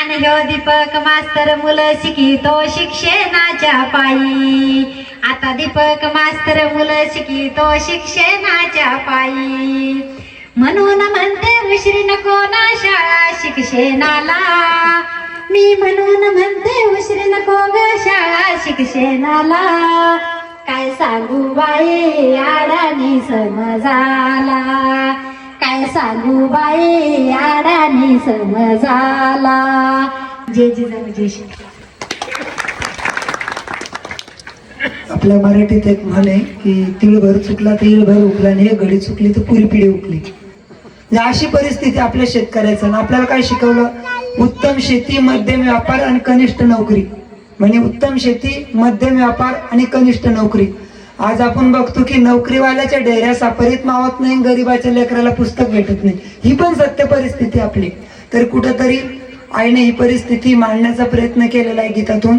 आणि ह्यो दीपक मास्तर मुलं शिकितो शिक्षणाच्या पायी. आता दीपक मास्तर मुलं शिकितो शिक्षणाच्या पायी. म्हणून म्हणते उशिरी नको ना शाळा शिक्षणाला. मी म्हणून म्हणते उशिरी नको ग शाळा शिक्षणाला. काय सांगू बाई आडानी समजाला. काय सांगू बाई आडानी समजाला. जय जिजाऊ जय श्री. आपल्या मराठीत एक म्हण आहे की तिळभर चुकला तर इळभर उकला आणि एक घडी चुकली तर पुरी पिढी उकली. अशी परिस्थिती आपल्या शेतकऱ्याचं. आपल्याला काय शिकवलं? उत्तम शेती, मध्यम व्यापार आणि कनिष्ठ नोकरी. म्हणजे उत्तम शेती, मध्यम व्यापार आणि कनिष्ठ नोकरी. आज आपण बघतो की नोकरीवाल्याच्या डेऱ्या सापरीत मावत नाही, गरीबाच्या लेकराला पुस्तक भेटत नाही. ही पण सत्य परिस्थिती आपली. तर कुठंतरी आईने ही परिस्थिती मांडण्याचा प्रयत्न केलेला आहे गीतातून.